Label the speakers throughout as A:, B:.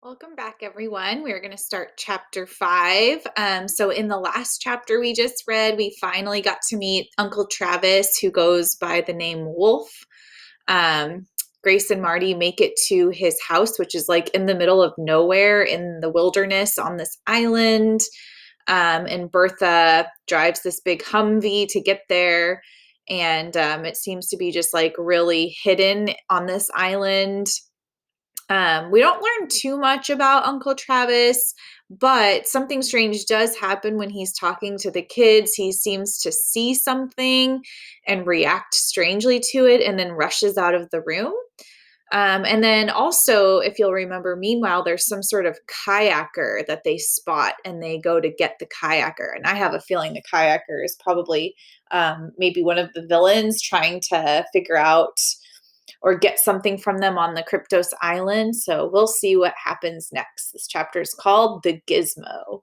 A: Welcome back, everyone. We're going to start chapter 5. So, in the last chapter we just read, we finally got to meet Uncle Travis, who goes by the name Wolf. Um, Grace and Marty make it to his house, which is like in the middle of nowhere in the wilderness on this island. And Bertha drives this big Humvee to get there. And it seems to be just like really hidden on this island. We don't learn too much about Uncle Travis, but something strange does happen when he's talking to the kids. He seems to see something and react strangely to it and then rushes out of the room. And then also, if you'll remember, meanwhile, there's some sort of kayaker that they spot and they go to get the kayaker. And I have a feeling the kayaker is probably maybe one of the villains trying to figure out or get something from them on the Kryptos island. So we'll see what happens next. This chapter is called The Gizmo.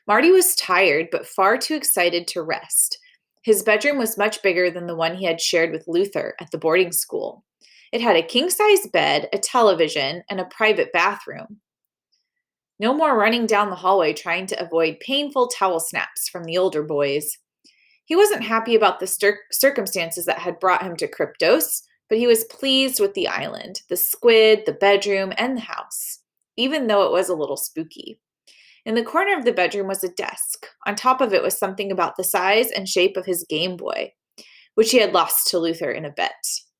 A: Marty was tired, but far too excited to rest. His bedroom was much bigger than the one he had shared with Luther at the boarding school. It had a king-size bed, a television, and a private bathroom. No more running down the hallway trying to avoid painful towel snaps from the older boys. He wasn't happy about the circumstances that had brought him to Kryptos, but he was pleased with the island, the squid, the bedroom, and the house, even though it was a little spooky. In the corner of the bedroom was a desk. On top of it was something about the size and shape of his Game Boy, which he had lost to Luther in a bet.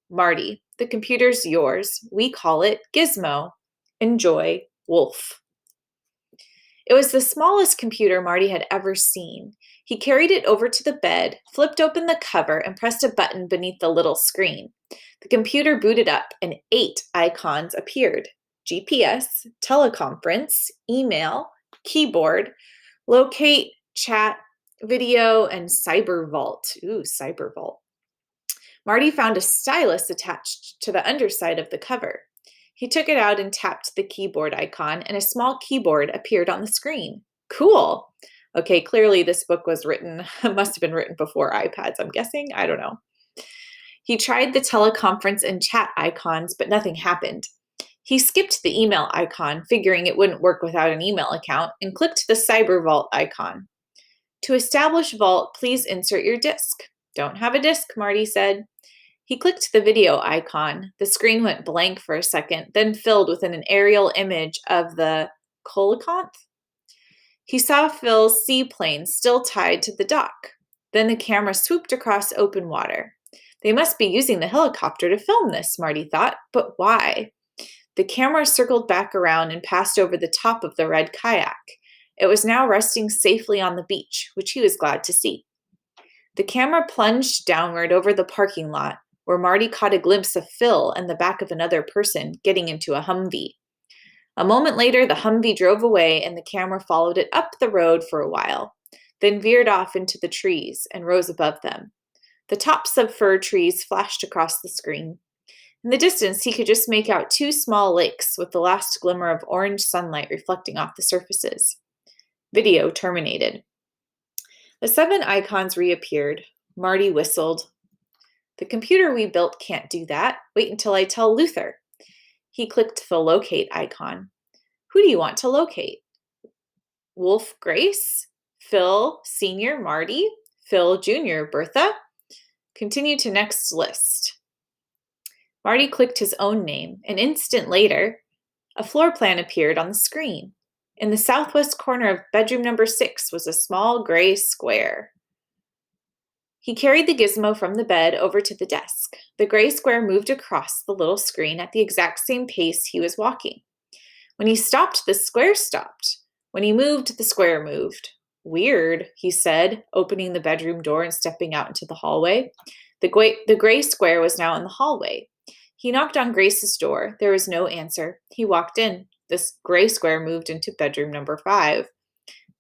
A: Marty, the computer's yours. We call it Gizmo. Enjoy, Wolf. It was the smallest computer Marty had ever seen. He carried it over to the bed, flipped open the cover, and pressed a button beneath the little screen. The computer booted up and 8 icons appeared: GPS, teleconference, email, keyboard, locate, chat, video, and cyber vault. Ooh, cyber vault. Marty found a stylus attached to the underside of the cover. He took it out and tapped the keyboard icon, and a small keyboard appeared on the screen. Cool. Okay, clearly this book was written, must have been written before iPads, I'm guessing. I don't know. He tried the teleconference and chat icons, but nothing happened. He skipped the email icon, figuring it wouldn't work without an email account, and clicked the Cyber Vault icon. To establish Vault, please insert your disk. Don't have a disk, Marty said. He clicked the video icon. The screen went blank for a second, then filled with an aerial image of the Coliconth. He saw Phil's seaplane still tied to the dock. Then the camera swooped across open water. They must be using the helicopter to film this, Marty thought, but why? The camera circled back around and passed over the top of the red kayak. It was now resting safely on the beach, which he was glad to see. The camera plunged downward over the parking lot, where Marty caught a glimpse of Phil and the back of another person getting into a Humvee. A moment later, the Humvee drove away and the camera followed it up the road for a while, then veered off into the trees and rose above them. The tops of fir trees flashed across the screen. In the distance, he could just make out 2 small lakes with the last glimmer of orange sunlight reflecting off the surfaces. Video terminated. The 7 icons reappeared. Marty whistled. The computer we built can't do that. Wait until I tell Luther. He clicked the locate icon. Who do you want to locate? Wolf Grace? Phil Sr. Marty? Phil Jr. Bertha? Continue to next list. Marty clicked his own name. An instant later, a floor plan appeared on the screen. In the southwest corner of bedroom number 6 was a small gray square. He carried the gizmo from the bed over to the desk. The gray square moved across the little screen at the exact same pace he was walking. When he stopped, the square stopped. When he moved, the square moved. Weird, he said, opening the bedroom door and stepping out into the hallway. The gray square was now in the hallway. He knocked on Grace's door. There was no answer. He walked in. This gray square moved into bedroom number 5.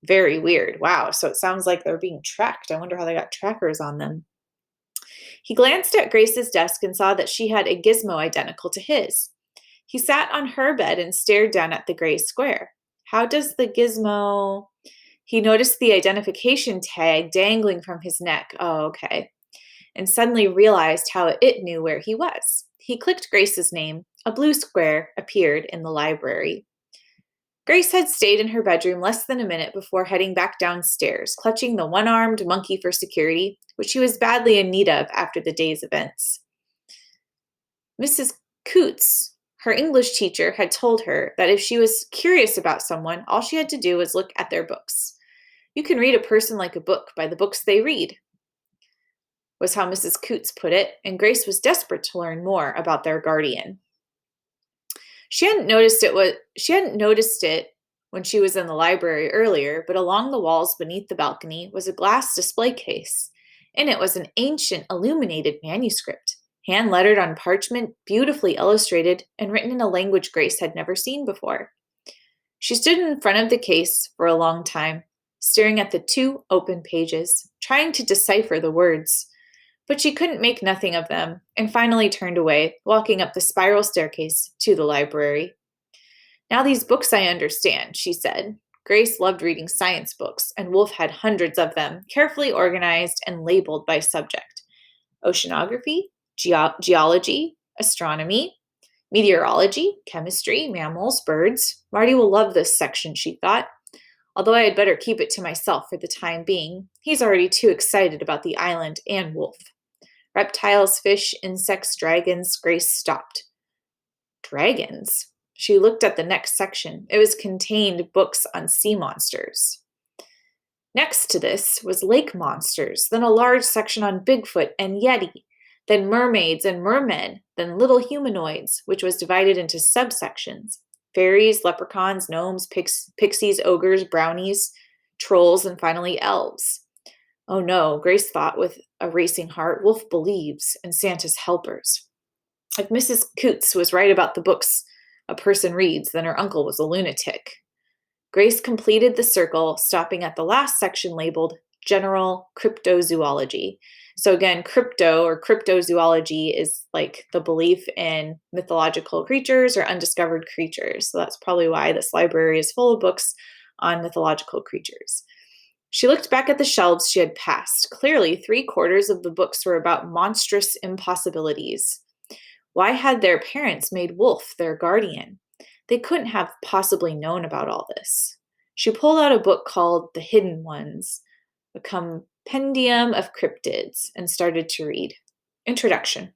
A: Very weird. Wow, so it sounds like they're being tracked. I wonder how they got trackers on them. He glanced at Grace's desk and saw that she had a gizmo identical to his. He sat on her bed and stared down at the gray square. How does the gizmo... He noticed the identification tag dangling from his neck. Oh, okay. And suddenly realized how it knew where he was. He clicked Grace's name. A blue square appeared in the library. Grace had stayed in her bedroom less than a minute before heading back downstairs, clutching the one-armed monkey for security, which she was badly in need of after the day's events. Mrs. Coots, her English teacher, had told her that if she was curious about someone, all she had to do was look at their books. You can read a person like a book by the books they read, was how Mrs. Coots put it, and Grace was desperate to learn more about their guardian. She hadn't noticed it when she was in the library earlier, but along the walls beneath the balcony was a glass display case. In it was an ancient illuminated manuscript, hand-lettered on parchment, beautifully illustrated, and written in a language Grace had never seen before. She stood in front of the case for a long time, staring at the 2 open pages, trying to decipher the words. But she couldn't make nothing of them, and finally turned away, walking up the spiral staircase to the library. Now these books I understand, she said. Grace loved reading science books, and Wolf had hundreds of them, carefully organized and labeled by subject. Oceanography, geology, astronomy, meteorology, chemistry, mammals, birds. Marty will love this section, she thought. Although I had better keep it to myself for the time being. He's already too excited about the island and Wolf. Reptiles, fish, insects, dragons. Grace stopped. Dragons? She looked at the next section. It was contained books on sea monsters. Next to this was lake monsters, then a large section on Bigfoot and Yeti, then mermaids and mermen, then little humanoids, which was divided into subsections. Fairies, leprechauns, gnomes, pixies, ogres, brownies, trolls, and finally elves. Oh no, Grace thought with a racing heart, Wolf believes in Santa's helpers. If Mrs. Coots was right about the books a person reads, then her uncle was a lunatic. Grace completed the circle, stopping at the last section labeled General Cryptozoology. So again, crypto or cryptozoology is like the belief in mythological creatures or undiscovered creatures. So that's probably why this library is full of books on mythological creatures. She looked back at the shelves she had passed. Clearly, 3/4 of the books were about monstrous impossibilities. Why had their parents made Wolf their guardian? They couldn't have possibly known about all this. She pulled out a book called The Hidden Ones, a compendium of cryptids, and started to read. Introduction.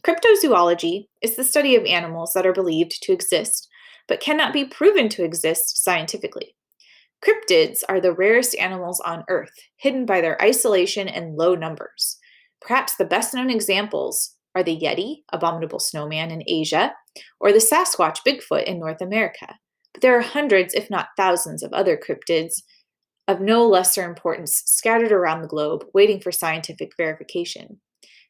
A: Cryptozoology is the study of animals that are believed to exist, but cannot be proven to exist scientifically. Cryptids are the rarest animals on Earth, hidden by their isolation and low numbers. Perhaps the best-known examples are the Yeti, abominable snowman in Asia, or the Sasquatch Bigfoot in North America. But there are hundreds, if not thousands, of other cryptids of no lesser importance scattered around the globe, waiting for scientific verification.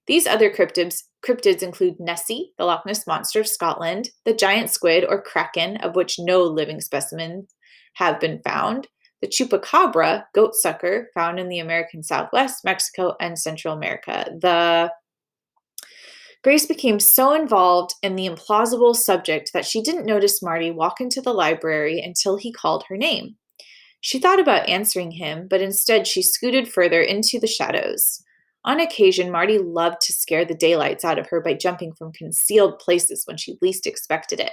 A: These other cryptids include Nessie, the Loch Ness Monster of Scotland, the giant squid or kraken, of which no living specimens have been found, the chupacabra, goatsucker, found in the American Southwest, Mexico, and Central America. Grace became so involved in the implausible subject that she didn't notice Marty walk into the library until he called her name. She thought about answering him, but instead she scooted further into the shadows. On occasion, Marty loved to scare the daylights out of her by jumping from concealed places when she least expected it.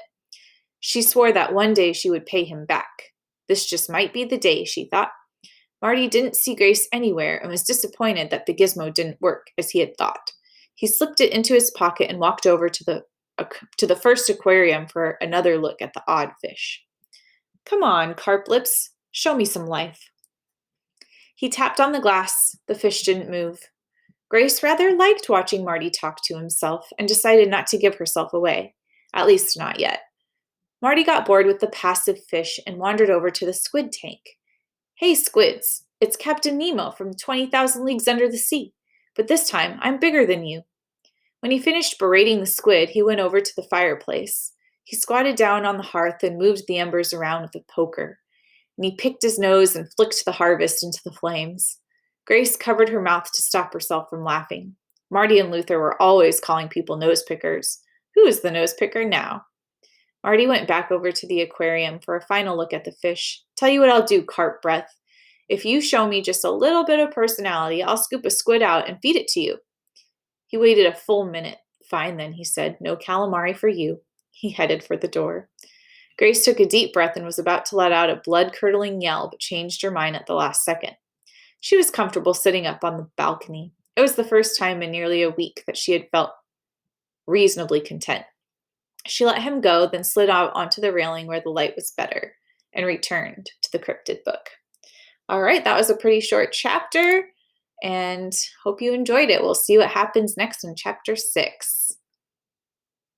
A: She swore that one day she would pay him back. This just might be the day, she thought. Marty didn't see Grace anywhere and was disappointed that the gizmo didn't work as he had thought. He slipped it into his pocket and walked over to the first aquarium for another look at the odd fish. Come on, carp lips, show me some life. He tapped on the glass. The fish didn't move. Grace rather liked watching Marty talk to himself and decided not to give herself away, at least not yet. Marty got bored with the passive fish and wandered over to the squid tank. Hey, squids, it's Captain Nemo from 20,000 Leagues Under the Sea, but this time I'm bigger than you. When he finished berating the squid, he went over to the fireplace. He squatted down on the hearth and moved the embers around with a poker. And he picked his nose and flicked the harvest into the flames. Grace covered her mouth to stop herself from laughing. Marty and Luther were always calling people nose pickers. Who is the nose picker now? Marty went back over to the aquarium for a final look at the fish. Tell you what I'll do, carp breath. If you show me just a little bit of personality, I'll scoop a squid out and feed it to you. He waited a full minute. Fine then, he said. No calamari for you. He headed for the door. Grace took a deep breath and was about to let out a blood-curdling yell, but changed her mind at the last second. She was comfortable sitting up on the balcony. It was the first time in nearly a week that she had felt reasonably content. She let him go, then slid out onto the railing where the light was better, and returned to the cryptid book. All right, that was a pretty short chapter, and hope you enjoyed it. We'll see what happens next in chapter 6.